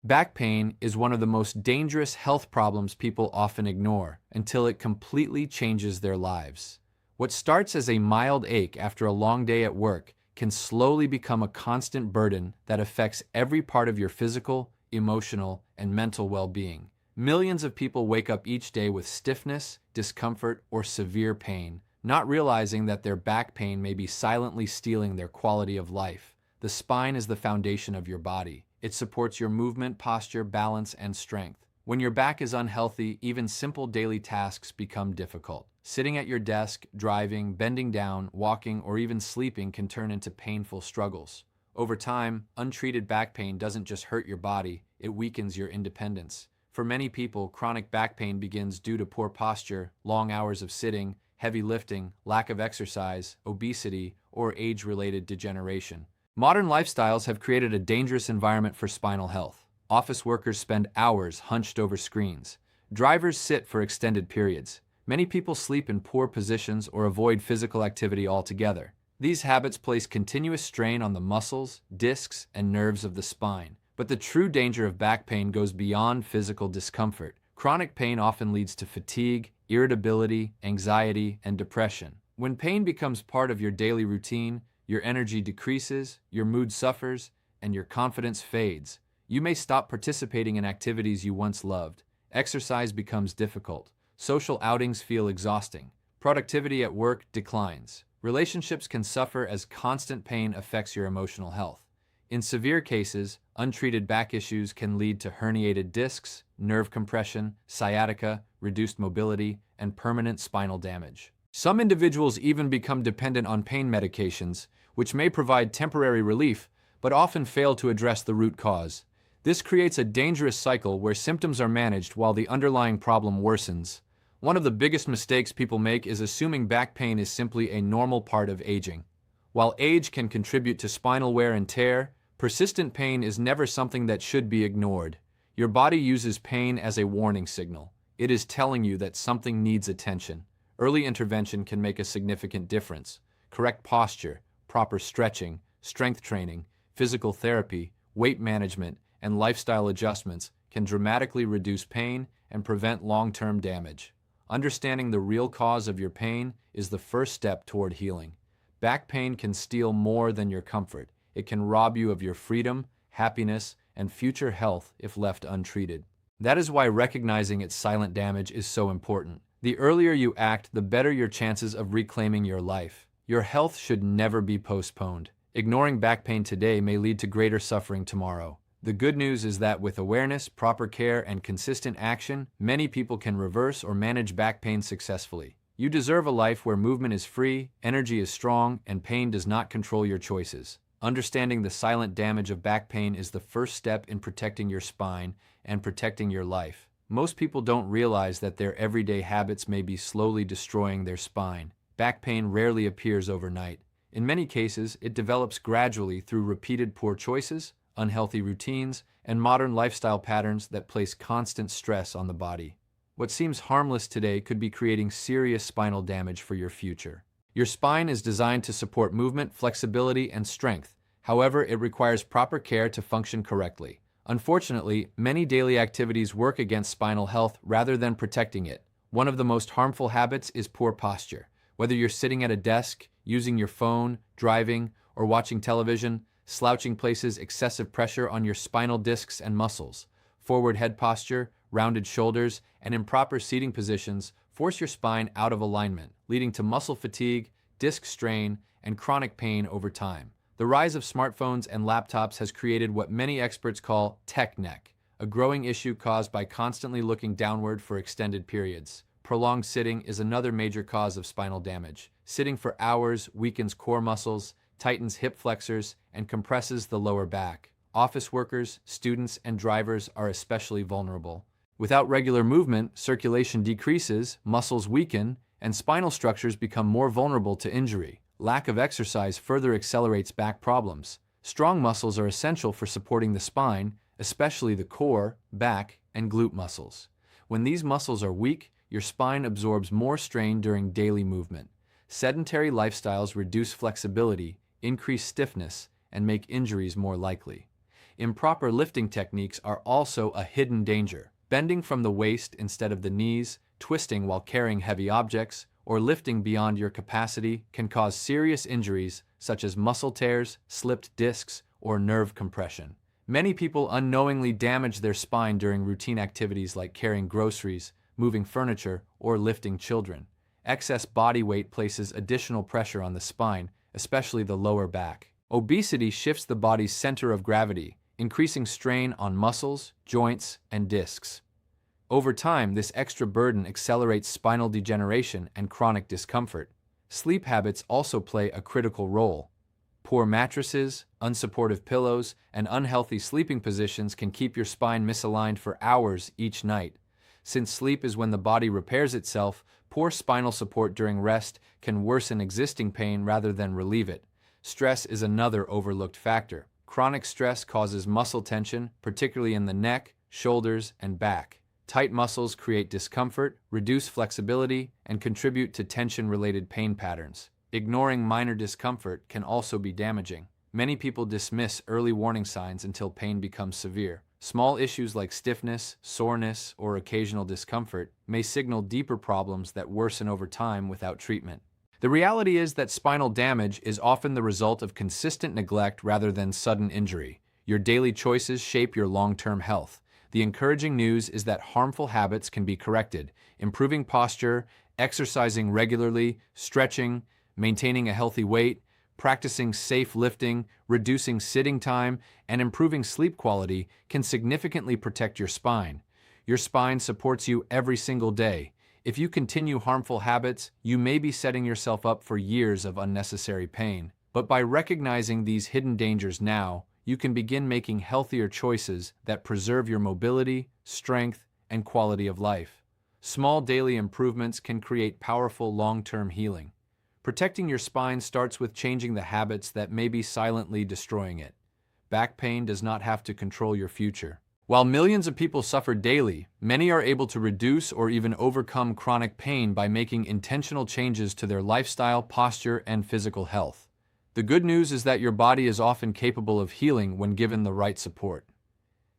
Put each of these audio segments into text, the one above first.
Back pain is one of the most dangerous health problems people often ignore until it completely changes their lives. What starts as a mild ache after a long day at work can slowly become a constant burden that affects every part of your physical, emotional, and mental well-being. Millions of people wake up each day with stiffness, discomfort, or severe pain, not realizing that their back pain may be silently stealing their quality of life. The spine is the foundation of your body. It supports your movement, posture, balance, and strength. When your back is unhealthy, even simple daily tasks become difficult. Sitting at your desk, driving, bending down, walking, or even sleeping can turn into painful struggles. Over time, untreated back pain doesn't just hurt your body, it weakens your independence. For many people, chronic back pain begins due to poor posture, long hours of sitting, heavy lifting, lack of exercise, obesity, or age-related degeneration. Modern lifestyles have created a dangerous environment for spinal health. Office workers spend hours hunched over screens. Drivers sit for extended periods. Many people sleep in poor positions or avoid physical activity altogether. These habits place continuous strain on the muscles, discs, and nerves of the spine. But the true danger of back pain goes beyond physical discomfort. Chronic pain often leads to fatigue, irritability, anxiety, and depression. When pain becomes part of your daily routine, your energy decreases, your mood suffers, and your confidence fades. You may stop participating in activities you once loved. Exercise becomes difficult. Social outings feel exhausting. Productivity at work declines. Relationships can suffer as constant pain affects your emotional health. In severe cases, untreated back issues can lead to herniated discs, nerve compression, sciatica, reduced mobility, and permanent spinal damage. Some individuals even become dependent on pain medications, which may provide temporary relief, but often fail to address the root cause. This creates a dangerous cycle where symptoms are managed while the underlying problem worsens. One of the biggest mistakes people make is assuming back pain is simply a normal part of aging. While age can contribute to spinal wear and tear, persistent pain is never something that should be ignored. Your body uses pain as a warning signal. It is telling you that something needs attention. Early intervention can make a significant difference. Correct posture, proper stretching, strength training, physical therapy, weight management, and lifestyle adjustments can dramatically reduce pain and prevent long-term damage. Understanding the real cause of your pain is the first step toward healing. Back pain can steal more than your comfort. It can rob you of your freedom, happiness, and future health if left untreated. That is why recognizing its silent damage is so important. The earlier you act, the better your chances of reclaiming your life. Your health should never be postponed. Ignoring back pain today may lead to greater suffering tomorrow. The good news is that with awareness, proper care, and consistent action, many people can reverse or manage back pain successfully. You deserve a life where movement is free, energy is strong, and pain does not control your choices. Understanding the silent damage of back pain is the first step in protecting your spine and protecting your life. Most people don't realize that their everyday habits may be slowly destroying their spine. Back pain rarely appears overnight. In many cases, it develops gradually through repeated poor choices, unhealthy routines, and modern lifestyle patterns that place constant stress on the body. What seems harmless today could be creating serious spinal damage for your future. Your spine is designed to support movement, flexibility, and strength. However, it requires proper care to function correctly. Unfortunately, many daily activities work against spinal health rather than protecting it. One of the most harmful habits is poor posture. Whether you're sitting at a desk, using your phone, driving, or watching television, slouching places excessive pressure on your spinal discs and muscles. Forward head posture, rounded shoulders, and improper seating positions force your spine out of alignment, leading to muscle fatigue, disc strain, and chronic pain over time. The rise of smartphones and laptops has created what many experts call tech neck, a growing issue caused by constantly looking downward for extended periods. Prolonged sitting is another major cause of spinal damage. Sitting for hours weakens core muscles, tightens hip flexors, and compresses the lower back. Office workers, students, and drivers are especially vulnerable. Without regular movement, circulation decreases, muscles weaken, and spinal structures become more vulnerable to injury. Lack of exercise further accelerates back problems. Strong muscles are essential for supporting the spine, especially the core, back, and glute muscles. When these muscles are weak, your spine absorbs more strain during daily movement. Sedentary lifestyles reduce flexibility, increase stiffness, and make injuries more likely. Improper lifting techniques are also a hidden danger. Bending from the waist instead of the knees, twisting while carrying heavy objects, or lifting beyond your capacity can cause serious injuries such as muscle tears, slipped discs, or nerve compression. Many people unknowingly damage their spine during routine activities like carrying groceries, moving furniture, or lifting children. Excess body weight places additional pressure on the spine, especially the lower back. Obesity shifts the body's center of gravity, increasing strain on muscles, joints, and discs. Over time, this extra burden accelerates spinal degeneration and chronic discomfort. Sleep habits also play a critical role. Poor mattresses, unsupportive pillows, and unhealthy sleeping positions can keep your spine misaligned for hours each night. Since sleep is when the body repairs itself, poor spinal support during rest can worsen existing pain rather than relieve it. Stress is another overlooked factor. Chronic stress causes muscle tension, particularly in the neck, shoulders, and back. Tight muscles create discomfort, reduce flexibility, and contribute to tension-related pain patterns. Ignoring minor discomfort can also be damaging. Many people dismiss early warning signs until pain becomes severe. Small issues like stiffness, soreness, or occasional discomfort may signal deeper problems that worsen over time without treatment. The reality is that spinal damage is often the result of consistent neglect rather than sudden injury. Your daily choices shape your long-term health. The encouraging news is that harmful habits can be corrected. Improving posture, exercising regularly, stretching, maintaining a healthy weight, practicing safe lifting, reducing sitting time, and improving sleep quality can significantly protect your spine. Your spine supports you every single day. If you continue harmful habits, you may be setting yourself up for years of unnecessary pain. But by recognizing these hidden dangers now, you can begin making healthier choices that preserve your mobility, strength, and quality of life. Small daily improvements can create powerful long-term healing. Protecting your spine starts with changing the habits that may be silently destroying it. Back pain does not have to control your future. While millions of people suffer daily, many are able to reduce or even overcome chronic pain by making intentional changes to their lifestyle, posture, and physical health. The good news is that your body is often capable of healing when given the right support.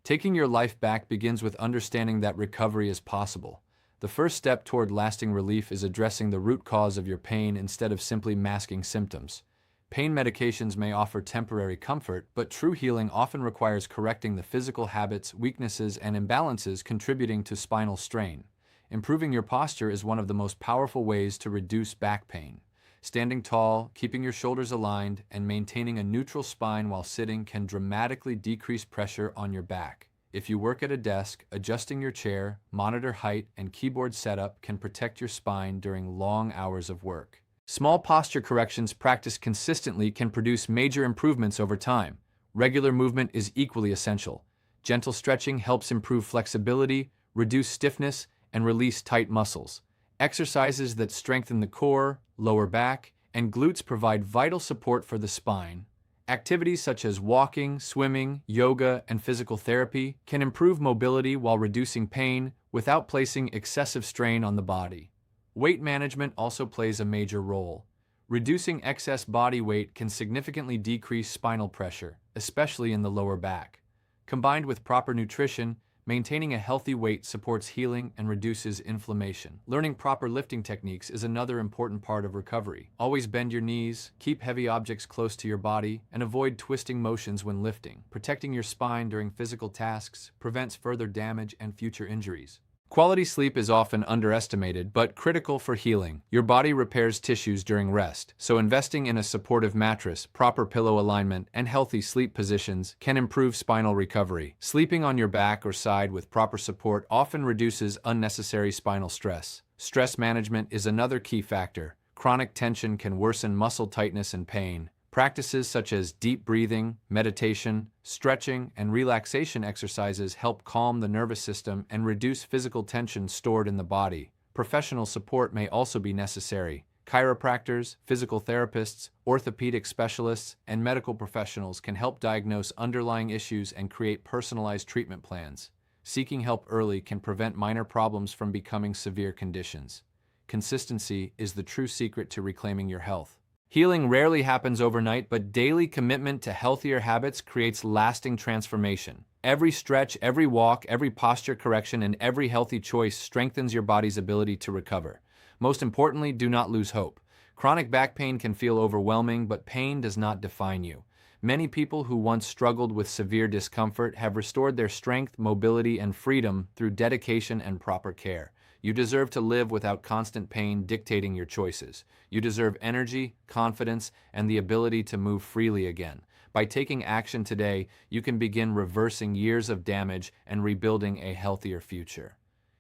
Taking your life back begins with understanding that recovery is possible. The first step toward lasting relief is addressing the root cause of your pain instead of simply masking symptoms. Pain medications may offer temporary comfort, but true healing often requires correcting the physical habits, weaknesses, and imbalances contributing to spinal strain. Improving your posture is one of the most powerful ways to reduce back pain. Standing tall, keeping your shoulders aligned, and maintaining a neutral spine while sitting can dramatically decrease pressure on your back. If you work at a desk, adjusting your chair, monitor height, and keyboard setup can protect your spine during long hours of work. Small posture corrections practiced consistently can produce major improvements over time. Regular movement is equally essential. Gentle stretching helps improve flexibility, reduce stiffness, and release tight muscles. Exercises that strengthen the core, lower back, and glutes provide vital support for the spine. Activities such as walking, swimming, yoga, and physical therapy can improve mobility while reducing pain without placing excessive strain on the body. Weight management also plays a major role. Reducing excess body weight can significantly decrease spinal pressure, especially in the lower back. Combined with proper nutrition, maintaining a healthy weight supports healing and reduces inflammation. Learning proper lifting techniques is another important part of recovery. Always bend your knees, keep heavy objects close to your body, and avoid twisting motions when lifting. Protecting your spine during physical tasks prevents further damage and future injuries. Quality sleep is often underestimated, but critical for healing. Your body repairs tissues during rest, so investing in a supportive mattress, proper pillow alignment, and healthy sleep positions can improve spinal recovery. Sleeping on your back or side with proper support often reduces unnecessary spinal stress. Stress management is another key factor. Chronic tension can worsen muscle tightness and pain. Practices such as deep breathing, meditation, stretching, and relaxation exercises help calm the nervous system and reduce physical tension stored in the body. Professional support may also be necessary. Chiropractors, physical therapists, orthopedic specialists, and medical professionals can help diagnose underlying issues and create personalized treatment plans. Seeking help early can prevent minor problems from becoming severe conditions. Consistency is the true secret to reclaiming your health. Healing rarely happens overnight, but daily commitment to healthier habits creates lasting transformation. Every stretch, every walk, every posture correction, and every healthy choice strengthens your body's ability to recover. Most importantly, do not lose hope. Chronic back pain can feel overwhelming, but pain does not define you. Many people who once struggled with severe discomfort have restored their strength, mobility, and freedom through dedication and proper care. You deserve to live without constant pain dictating your choices. You deserve energy, confidence, and the ability to move freely again. By taking action today, you can begin reversing years of damage and rebuilding a healthier future.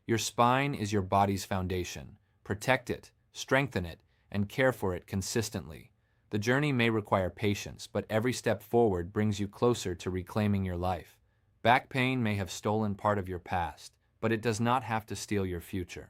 Your spine is your body's foundation. Protect it, strengthen it, and care for it consistently. The journey may require patience, but every step forward brings you closer to reclaiming your life. Back pain may have stolen part of your past, but it does not have to steal your future.